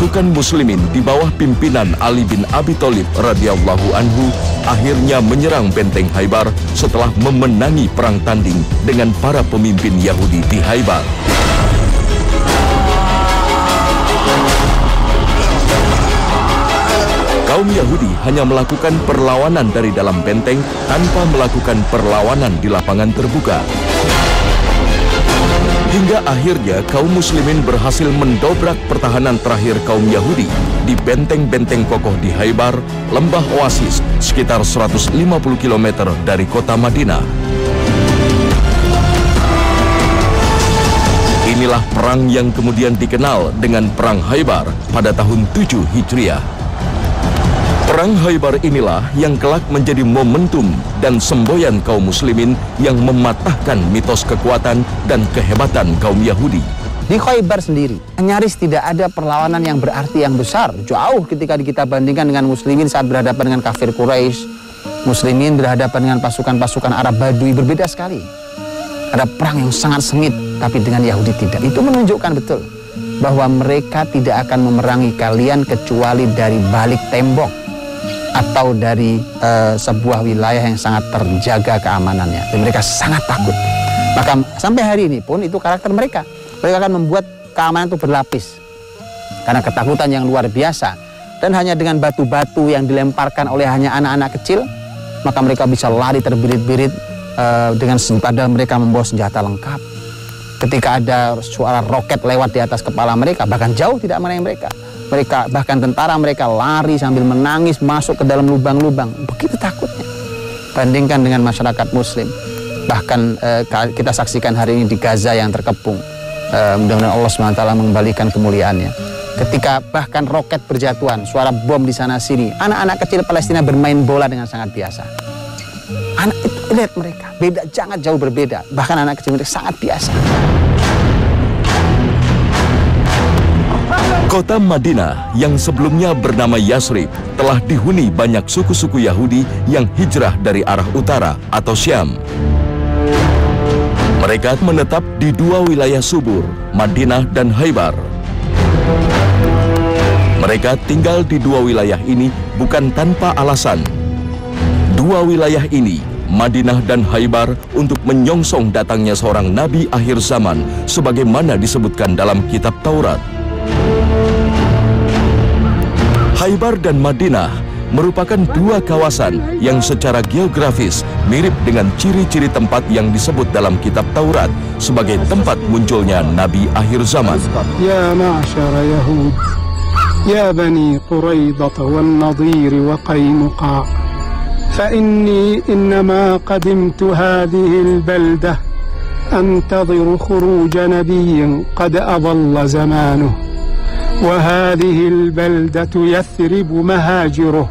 Pasukan muslimin di bawah pimpinan Ali bin Abi Thalib radhiyallahu anhu akhirnya menyerang benteng Khaybar setelah memenangi perang tanding dengan para pemimpin Yahudi di Khaybar. Kaum Yahudi hanya melakukan perlawanan dari dalam benteng tanpa melakukan perlawanan di lapangan terbuka. Hingga akhirnya kaum muslimin berhasil mendobrak pertahanan terakhir kaum Yahudi di benteng-benteng kokoh di Khaybar, lembah Oasis, sekitar 150 km dari kota Madinah. Inilah perang yang kemudian dikenal dengan Perang Khaybar pada tahun 7 Hijriah. Perang Khaybar inilah yang kelak menjadi momentum dan semboyan kaum muslimin yang mematahkan mitos kekuatan dan kehebatan kaum Yahudi. Di Khaybar sendiri, nyaris tidak ada perlawanan yang berarti yang besar. Jauh ketika kita bandingkan dengan muslimin saat berhadapan dengan kafir Quraisy. Muslimin berhadapan dengan pasukan-pasukan Arab Badui, berbeda sekali. Ada perang yang sangat sengit, tapi dengan Yahudi tidak. Itu menunjukkan betul bahwa mereka tidak akan memerangi kalian kecuali dari balik tembok atau dari sebuah wilayah yang sangat terjaga keamanannya. Dan mereka sangat takut. Maka sampai hari ini pun itu karakter mereka. Mereka akan membuat keamanan itu berlapis. Karena ketakutan yang luar biasa. Dan hanya dengan batu-batu yang dilemparkan oleh hanya anak-anak kecil, maka mereka bisa lari terbirit-birit dengan padahal mereka membawa senjata lengkap. Ketika ada suara roket lewat di atas kepala mereka, bahkan jauh tidak mengenai mereka. Mereka, bahkan tentara mereka lari sambil menangis masuk ke dalam lubang-lubang. Begitu takutnya. Bandingkan dengan masyarakat muslim. Bahkan kita saksikan hari ini di Gaza yang terkepung. Mudah-mudahan Allah SWT mengembalikan kemuliaannya. Ketika bahkan roket berjatuhan, suara bom di sana sini, anak-anak kecil Palestina bermain bola dengan sangat biasa. Anak itu, lihat mereka, beda, sangat jauh berbeda. Bahkan anak kecil mereka sangat biasa. Kota Madinah yang sebelumnya bernama Yasrib telah dihuni banyak suku-suku Yahudi yang hijrah dari arah utara atau Syam. Mereka menetap di dua wilayah subur, Madinah dan Khaybar. Mereka tinggal di dua wilayah ini bukan tanpa alasan. Dua wilayah ini, Madinah dan Khaybar, untuk menyongsong datangnya seorang nabi akhir zaman sebagaimana disebutkan dalam kitab Taurat. Khaybar dan Madinah merupakan dua kawasan yang secara geografis mirip dengan ciri-ciri tempat yang disebut dalam kitab Taurat sebagai tempat munculnya Nabi akhir zaman. Ya ma'asyara Yahud, ya bani Quraidah wal Nadir wa Qainuqa, fa inni innama qadimtu hadhihi al-baldah antadhiru khuruj nabiyyin qad adalla zamanuh. وهذه البلدة يثرب مهاجره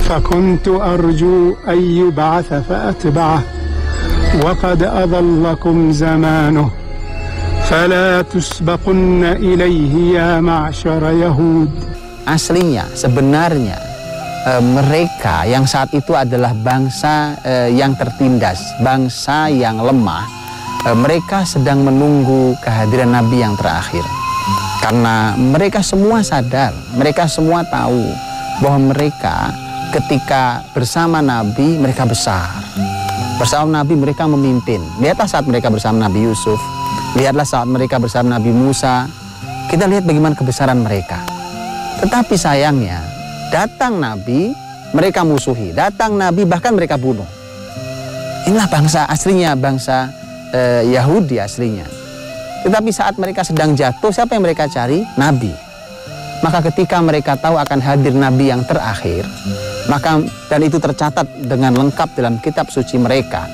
فكنت أرجو أن يبعث فأتبعه وقد أضلكم زمانه فلا تسبقن إليه يا معشر يهود. Aslinya, sebenarnya mereka yang saat itu adalah bangsa yang tertindas, bangsa yang lemah. Mereka sedang menunggu kehadiran Nabi yang terakhir. Karena mereka semua sadar, mereka semua tahu bahwa mereka ketika bersama Nabi, mereka besar. Bersama Nabi mereka memimpin. Lihatlah saat mereka bersama Nabi Yusuf, lihatlah saat mereka bersama Nabi Musa. Kita lihat bagaimana kebesaran mereka. Tetapi sayangnya, datang Nabi, mereka musuhi. Datang Nabi, bahkan mereka bunuh. Inilah bangsa aslinya, bangsa Yahudi aslinya. Tetapi saat mereka sedang jatuh, siapa yang mereka cari? Nabi. Maka ketika mereka tahu akan hadir Nabi yang terakhir, maka dan itu tercatat dengan lengkap dalam kitab suci mereka.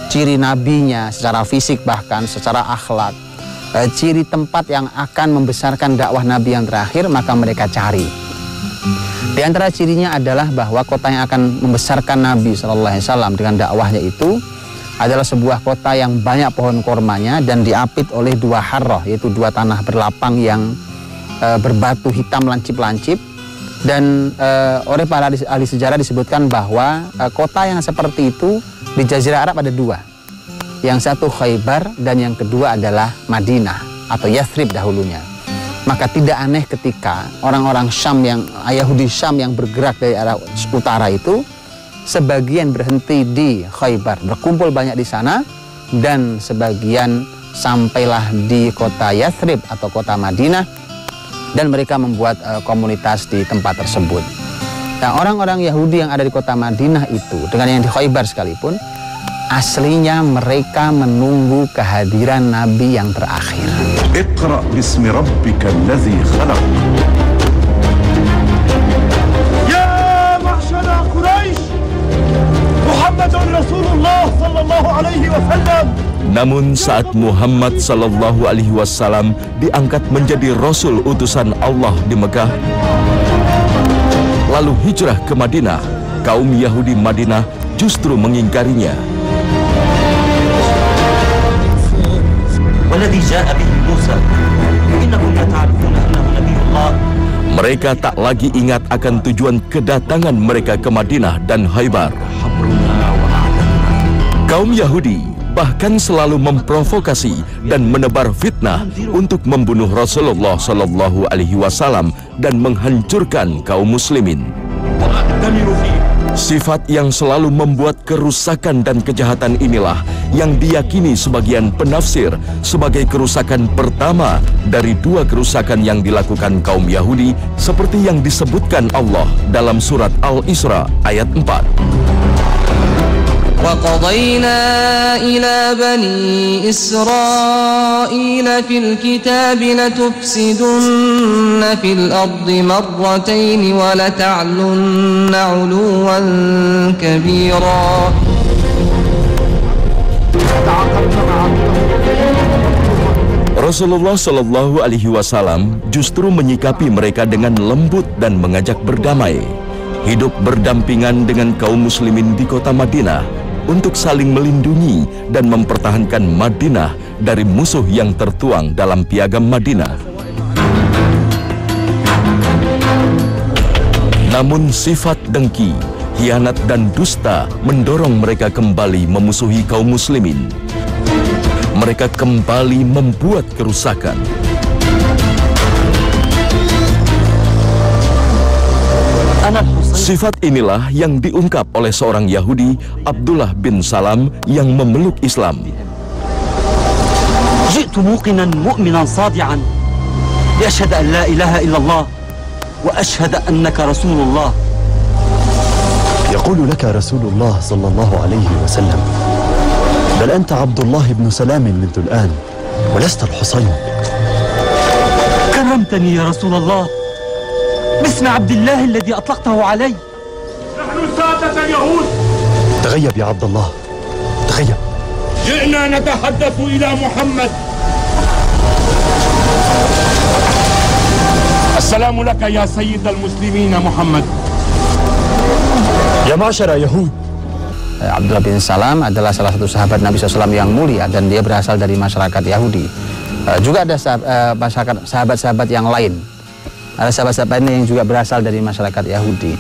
Ciri nabinya secara fisik bahkan secara akhlak, ciri tempat yang akan membesarkan dakwah Nabi yang terakhir, maka mereka cari. Di antara cirinya adalah bahwa kota yang akan membesarkan Nabi SAW dengan dakwahnya itu adalah sebuah kota yang banyak pohon kormanya dan diapit oleh dua harroh, yaitu dua tanah berlapang yang berbatu hitam lancip-lancip. Dan oleh para ahli sejarah disebutkan bahwa kota yang seperti itu di Jazirah Arab ada dua. Yang satu Khaybar dan yang kedua adalah Madinah atau Yathrib dahulunya. Maka tidak aneh ketika orang-orang Syam Yahudi Syam yang bergerak dari arah utara itu sebagian berhenti di Khaybar, berkumpul banyak di sana, dan sebagian sampailah di kota Yathrib atau kota Madinah, dan mereka membuat komunitas di tempat tersebut. Nah, orang-orang Yahudi yang ada di kota Madinah itu dengan yang di Khaybar sekalipun, aslinya mereka menunggu kehadiran Nabi yang terakhir. Iqra bismi rabbikal ladzi khalaq. Ya ma'syara Quraisy, Muhammadun Rasulullah sallallahu alaihi wasallam. Namun saat Muhammad sallallahu alaihi wasallam diangkat menjadi Rasul utusan Allah di Mekah, lalu hijrah ke Madinah, kaum Yahudi Madinah justru mengingkarinya. Mereka tak lagi ingat akan tujuan kedatangan mereka ke Madinah dan Khaybar. Kaum Yahudi bahkan selalu memprovokasi dan menebar fitnah untuk membunuh Rasulullah Sallallahu Alaihi Wasallam dan menghancurkan kaum muslimin. Sifat yang selalu membuat kerusakan dan kejahatan inilah yang diyakini sebagian penafsir sebagai kerusakan pertama dari dua kerusakan yang dilakukan kaum Yahudi seperti yang disebutkan Allah dalam surat Al-Isra ayat 4. وَقَضَيْنَا إِلَى بَنِي إِسْرَائِيلَ فِي الْكِتَابِ لَتُفْسِدُنَّ فِي الْأَرْضِ مَرَّتَيْنِ وَلَتَعْلُنَّ عُلُوًّا كَبِيرًا. Rasulullah Shallallahu Alaihi Wasallam justru menyikapi mereka dengan lembut dan mengajak berdamai, hidup berdampingan dengan kaum muslimin di kota Madinah untuk saling melindungi dan mempertahankan Madinah dari musuh yang tertuang dalam piagam Madinah. Namun sifat dengki, khianat dan dusta mendorong mereka kembali memusuhi kaum muslimin. Mereka kembali membuat kerusakan. Sifat inilah yang diungkap oleh seorang Yahudi, Abdullah bin Salam, yang memeluk Islam. جئت موقنا مؤمنا صادعا لأشهد أن لا إله إلا الله وأشهد أنك رسول الله. يقول لك رسول الله صلى الله عليه وسلم بل أنت عبد الله بن سلام منذ الآن ولست الحصين. كرمتني يا رسول الله باسم عبد الله الذي أطلقته علي. نحن سادة اليهود. تغيب يا عبد الله، تغيب. جئنا نتحدث إلى محمد. السلام لك يا سيد المسلمين محمد. يا معشر يهود. Abdullah bin Salam adalah salah satu sahabat Nabi SAW yang mulia dan dia berasal dari masyarakat Yahudi. Juga ada sahabat-sahabat yang lain. Ada sahabat-sahabat yang juga berasal dari masyarakat Yahudi.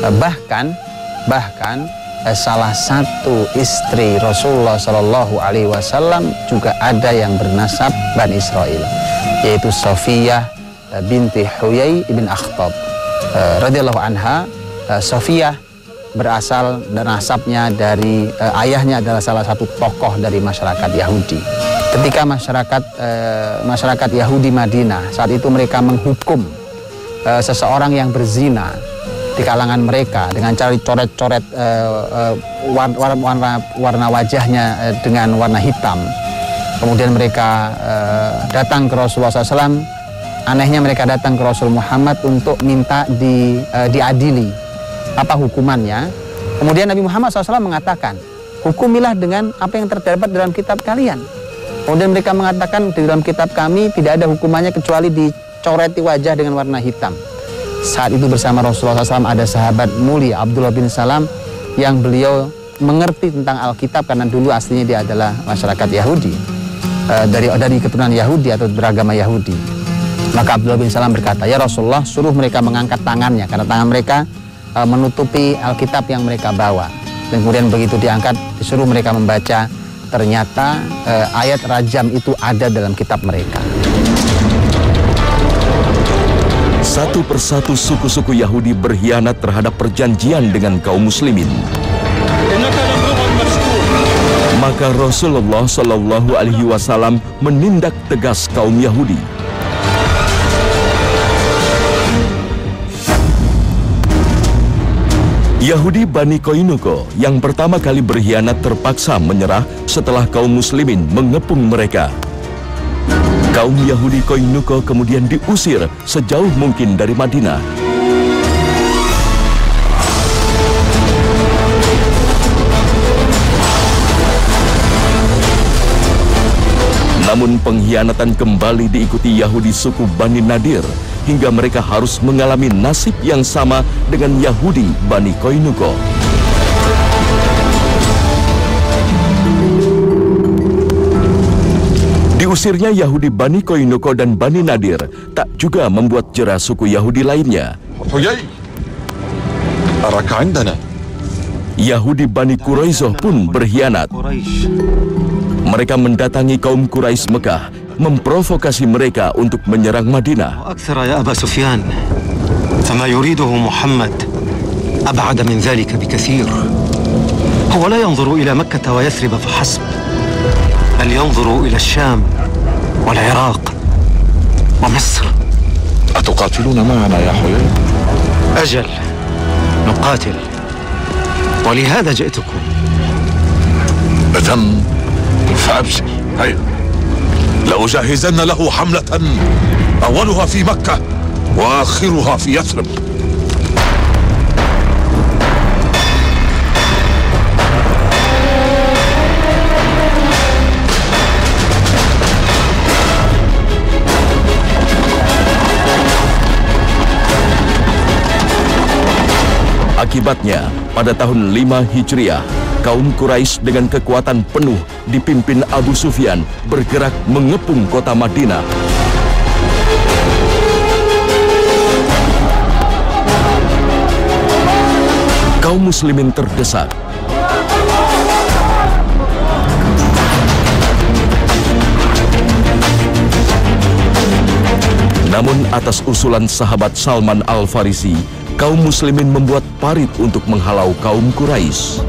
Bahkan salah satu istri Rasulullah Shallallahu Alaihi Wasallam juga ada yang bernasab Bani Israel, yaitu Sofiyah binti Huyai ibn Akhtab radhiyallahu anha. Sofiyah berasal dan nasabnya dari ayahnya adalah salah satu tokoh dari masyarakat Yahudi. Ketika masyarakat Yahudi Madinah saat itu mereka menghukum seseorang yang berzina di kalangan mereka dengan cara dicoret-coret warna wajahnya dengan warna hitam. Kemudian mereka datang ke Rasulullah SAW. Anehnya mereka datang ke Rasul Muhammad untuk minta diadili apa hukumannya. Kemudian Nabi Muhammad SAW mengatakan, hukumilah dengan apa yang terdapat dalam kitab kalian. Kemudian mereka mengatakan, di dalam kitab kami tidak ada hukumannya kecuali dicoreti wajah dengan warna hitam. Saat itu bersama Rasulullah SAW ada sahabat mulia Abdullah bin Salam yang beliau mengerti tentang Alkitab karena dulu aslinya dia adalah masyarakat Yahudi, dari keturunan Yahudi atau beragama Yahudi. Maka Abdullah bin Salam berkata, ya Rasulullah, suruh mereka mengangkat tangannya karena tangan mereka menutupi Alkitab yang mereka bawa. Dan kemudian begitu diangkat, disuruh mereka membaca, ternyata ayat rajam itu ada dalam kitab mereka. Satu persatu suku-suku Yahudi berkhianat terhadap perjanjian dengan kaum muslimin. Maka Rasulullah Shallallahu Alaihi Wasallam menindak tegas kaum Yahudi. Yahudi Bani Koinuko yang pertama kali berkhianat terpaksa menyerah setelah kaum muslimin mengepung mereka. Kaum Yahudi Koinuko kemudian diusir sejauh mungkin dari Madinah. Namun pengkhianatan kembali diikuti Yahudi suku Bani Nadir hingga mereka harus mengalami nasib yang sama dengan Yahudi Bani Koinuko. Diusirnya Yahudi Bani Koinuko dan Bani Nadir tak juga membuat jera suku Yahudi lainnya. Yahudi Bani Quraizoh pun berkhianat. Mereka mendatangi kaum Quraisy Mekah, memprovokasi mereka untuk menyerang Madinah. يا أبا سفيان فما يريده محمد أبعد من ذلك بكثير. هو لا ينظر إلى مكة ويثرب فحسب، بل ينظر إلى الشام والعراق ومصر. أتقاتلون معنا يا حيي؟ أجل نقاتل، ولهذا جئتكم. إذن فأبشر، هيا لأجهزن له حملة أولها في مكة وآخرها في يثرب. Akibatnya, pada tahun 5 Hijriah, kaum Quraisy dengan kekuatan penuh dipimpin Abu Sufyan bergerak mengepung kota Madinah. Kaum muslimin terdesak. Namun atas usulan sahabat Salman Al-Farisi, kaum muslimin membuat parit untuk menghalau kaum Quraisy.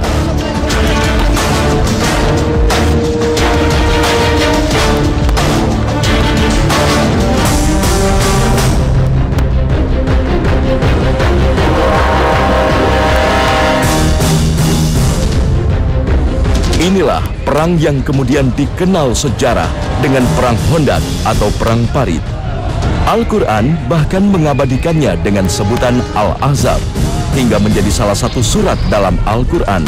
Inilah perang yang kemudian dikenal sejarah dengan Perang Hondak atau Perang Parit. Al-Quran bahkan mengabadikannya dengan sebutan Al-Ahzab hingga menjadi salah satu surat dalam Al-Quran.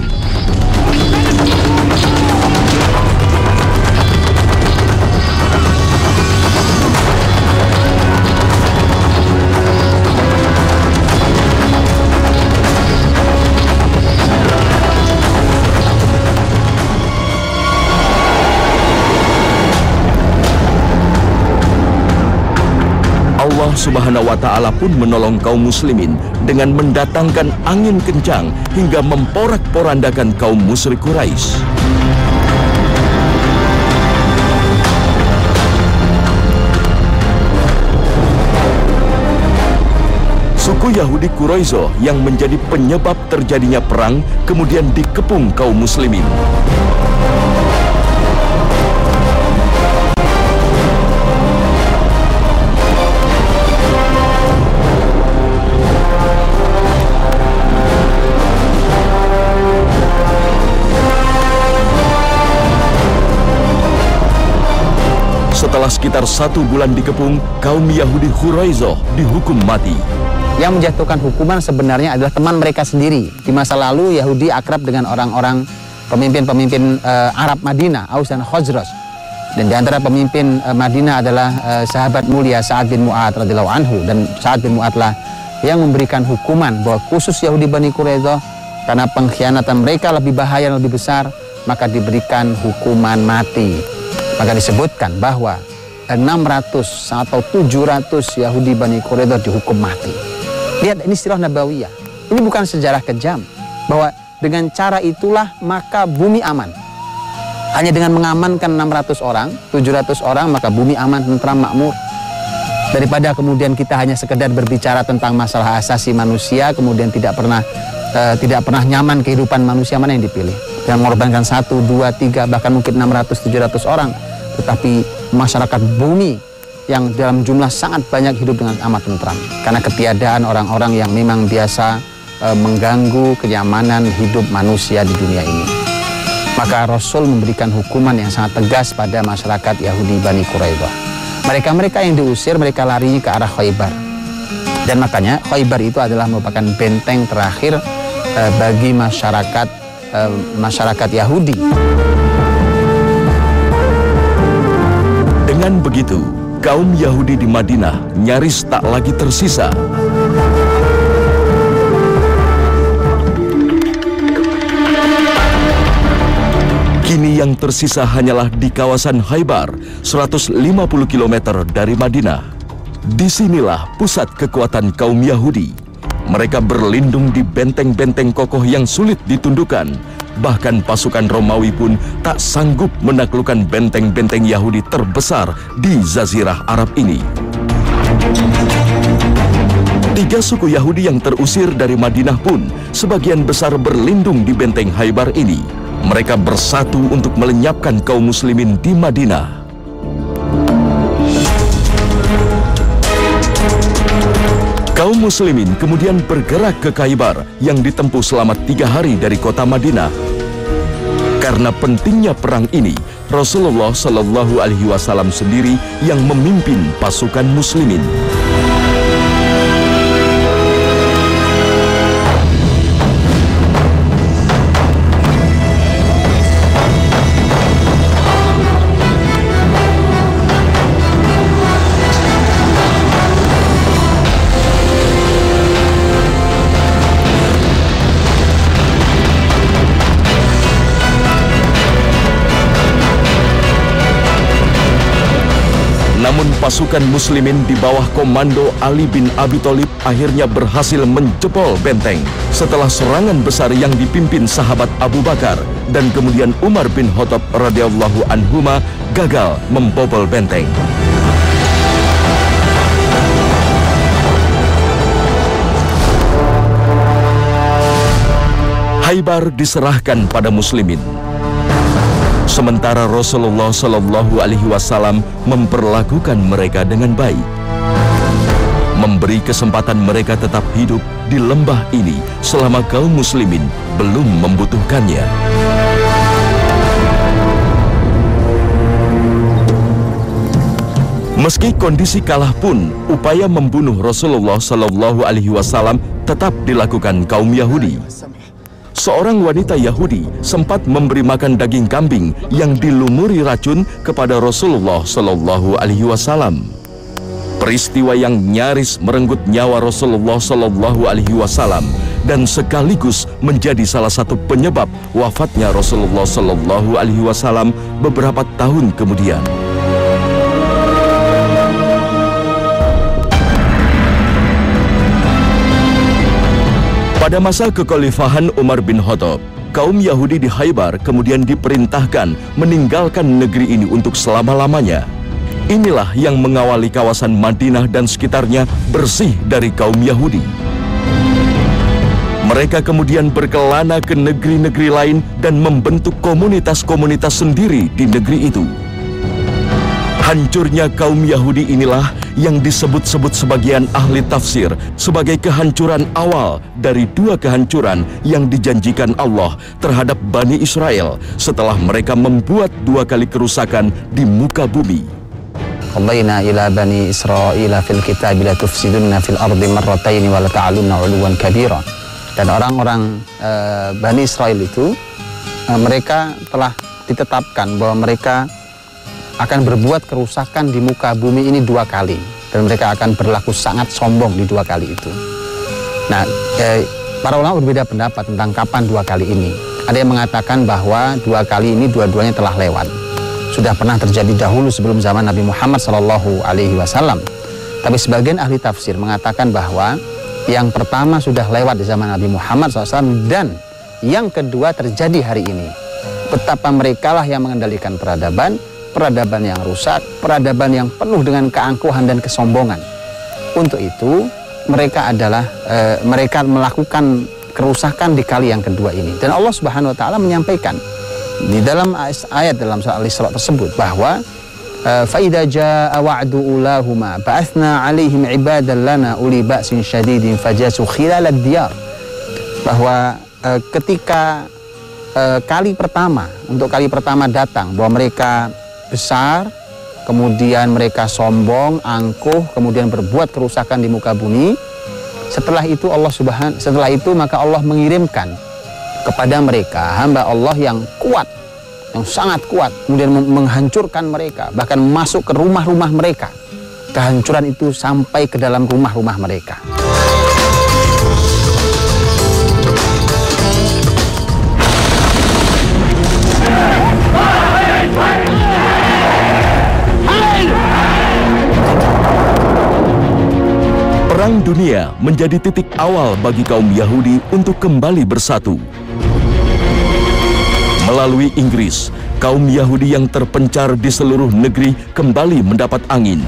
Allah Subhanahu wa Ta'ala pun menolong kaum muslimin dengan mendatangkan angin kencang hingga memporak-porandakan kaum musyrik Quraisy. Suku Yahudi Quraizoh yang menjadi penyebab terjadinya perang kemudian dikepung kaum muslimin. Setelah sekitar 1 bulan dikepung, kaum Yahudi Quraizoh dihukum mati. Yang menjatuhkan hukuman sebenarnya adalah teman mereka sendiri. Di masa lalu Yahudi akrab dengan orang-orang pemimpin-pemimpin Arab Madinah, Aus dan Khazraj. Dan di antara pemimpin Madinah adalah sahabat mulia Sa'ad bin Mu'adz radhiyallahu anhu, dan Sa'ad bin Mu'adz lah yang memberikan hukuman bahwa khusus Yahudi Bani Quraizoh karena pengkhianatan mereka lebih bahaya dan lebih besar, maka diberikan hukuman mati. Maka disebutkan bahwa 600 atau 700 Yahudi Bani Quraizoh dihukum mati. Lihat, ini sirah nabawiyah. Ini bukan sejarah kejam. Bahwa dengan cara itulah maka bumi aman. Hanya dengan mengamankan 600 orang, 700 orang, maka bumi aman, tentram, makmur. Daripada kemudian kita hanya sekedar berbicara tentang masalah asasi manusia, kemudian tidak pernah nyaman kehidupan manusia, mana yang dipilih? Yang mengorbankan 1, 2, 3, bahkan mungkin 600, 700 orang, tetapi masyarakat bumi yang dalam jumlah sangat banyak hidup dengan amat tentram karena ketiadaan orang-orang yang memang biasa mengganggu kenyamanan hidup manusia di dunia ini. Maka Rasul memberikan hukuman yang sangat tegas pada masyarakat Yahudi Bani Quraidah. Mereka yang diusir, mereka larinya ke arah Khaybar. Dan makanya Khaybar itu adalah merupakan benteng terakhir bagi masyarakat Yahudi. Dengan begitu, kaum Yahudi di Madinah nyaris tak lagi tersisa. Kini yang tersisa hanyalah di kawasan Khaybar, 150 km dari Madinah. Disinilah pusat kekuatan kaum Yahudi. Mereka berlindung di benteng-benteng kokoh yang sulit ditundukkan. Bahkan pasukan Romawi pun tak sanggup menaklukkan benteng-benteng Yahudi terbesar di Jazirah Arab ini. 3 suku Yahudi yang terusir dari Madinah pun sebagian besar berlindung di benteng Khaybar ini. Mereka bersatu untuk melenyapkan kaum muslimin di Madinah. Kaum muslimin kemudian bergerak ke Khaybar yang ditempuh selama 3 hari dari kota Madinah. Karena pentingnya perang ini, Rasulullah Shallallahu Alaihi Wasallam sendiri yang memimpin pasukan muslimin. Namun pasukan muslimin di bawah komando Ali bin Abi Thalib akhirnya berhasil menjebol benteng setelah serangan besar yang dipimpin sahabat Abu Bakar dan kemudian Umar bin Khattab radhiyallahu anhuma gagal membobol benteng. Khaybar diserahkan pada muslimin. Sementara Rasulullah Shallallahu Alaihi Wasallam memperlakukan mereka dengan baik, memberi kesempatan mereka tetap hidup di lembah ini selama kaum muslimin belum membutuhkannya. Meski kondisi kalah pun, upaya membunuh Rasulullah Shallallahu Alaihi Wasallam tetap dilakukan kaum Yahudi. Seorang wanita Yahudi sempat memberi makan daging kambing yang dilumuri racun kepada Rasulullah Shallallahu Alaihi Wasallam. Peristiwa yang nyaris merenggut nyawa Rasulullah Shallallahu Alaihi Wasallam dan sekaligus menjadi salah satu penyebab wafatnya Rasulullah Shallallahu Alaihi Wasallam beberapa tahun kemudian. Pada masa kekhalifahan Umar bin Khattab, kaum Yahudi di Khaybar kemudian diperintahkan meninggalkan negeri ini untuk selama-lamanya. Inilah yang mengawali kawasan Madinah dan sekitarnya bersih dari kaum Yahudi. Mereka kemudian berkelana ke negeri-negeri lain dan membentuk komunitas-komunitas sendiri di negeri itu. Hancurnya kaum Yahudi inilah yang disebut-sebut sebagian ahli tafsir sebagai kehancuran awal dari 2 kehancuran yang dijanjikan Allah terhadap Bani Israel setelah mereka membuat 2 kali kerusakan di muka bumi. Qadayna ila Bani Israil fil kitab la tufsidunna fil ardi marratayn wa la ta'alunna 'uluwan kabira. Dan orang-orang Bani Israel itu mereka telah ditetapkan bahwa mereka akan berbuat kerusakan di muka bumi ini 2 kali dan mereka akan berlaku sangat sombong di 2 kali itu. Nah, para ulama berbeda pendapat tentang kapan 2 kali ini. Ada yang mengatakan bahwa 2 kali ini dua-duanya telah lewat, sudah pernah terjadi dahulu sebelum zaman Nabi Muhammad Shallallahu Alaihi Wasallam. Tapi sebagian ahli tafsir mengatakan bahwa yang pertama sudah lewat di zaman Nabi Muhammad SAW dan yang kedua terjadi hari ini. Betapa mereka lah yang mengendalikan peradaban, peradaban yang rusak, peradaban yang penuh dengan keangkuhan dan kesombongan. Untuk itu mereka melakukan kerusakan di kali yang kedua ini. Dan Allah Subhanahu wa taala menyampaikan di dalam ayat dalam surah Al-Isra tersebut bahwa فَإِذَا جَاءَ وَعْدُ أُولَاهُمَا بَعَثْنَا عَلَيْهِمْ عِبَادًا لَنَا أُولِي بَأْسٍ شَدِيدٍ فَجَاسُوا خِلَالَ الدِّيَارِ. Bahwa ketika kali pertama datang, bahwa mereka besar, kemudian mereka sombong, angkuh, kemudian berbuat kerusakan di muka bumi. Setelah itu maka Allah mengirimkan kepada mereka hamba Allah yang kuat, yang sangat kuat, kemudian menghancurkan mereka, bahkan masuk ke rumah-rumah mereka. Kehancuran itu sampai ke dalam rumah-rumah mereka. Perang dunia menjadi titik awal bagi kaum Yahudi untuk kembali bersatu. Melalui Inggris, kaum Yahudi yang terpencar di seluruh negeri kembali mendapat angin.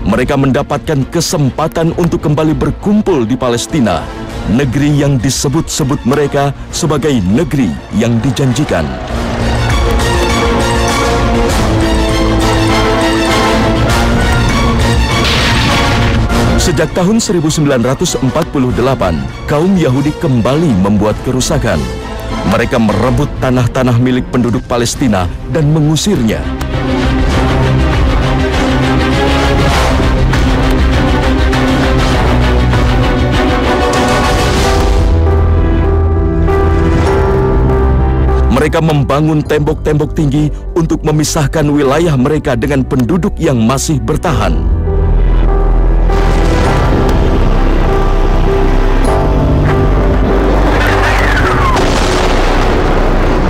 Mereka mendapatkan kesempatan untuk kembali berkumpul di Palestina, negeri yang disebut-sebut mereka sebagai negeri yang dijanjikan. Sejak tahun 1948, kaum Yahudi kembali membuat kerusakan. Mereka merebut tanah-tanah milik penduduk Palestina dan mengusirnya. Mereka membangun tembok-tembok tinggi untuk memisahkan wilayah mereka dengan penduduk yang masih bertahan.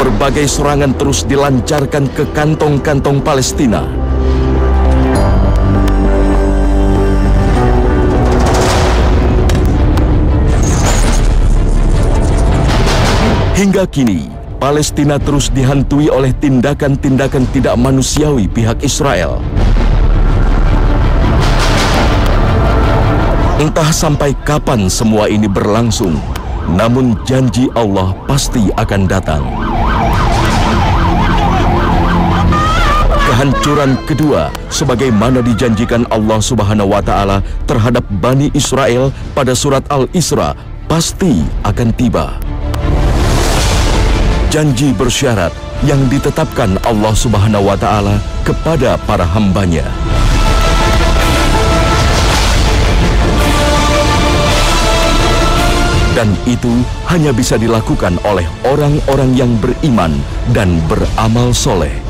Berbagai serangan terus dilancarkan ke kantong-kantong Palestina. Hingga kini, Palestina terus dihantui oleh tindakan-tindakan tidak manusiawi pihak Israel. Entah sampai kapan semua ini berlangsung, namun janji Allah pasti akan datang. Kehancuran kedua, sebagaimana dijanjikan Allah Subhanahu wa Ta'ala terhadap Bani Israel pada surat Al-Isra, pasti akan tiba. Janji bersyarat yang ditetapkan Allah Subhanahu wa Ta'ala kepada para hambanya. Dan itu hanya bisa dilakukan oleh orang-orang yang beriman dan beramal soleh.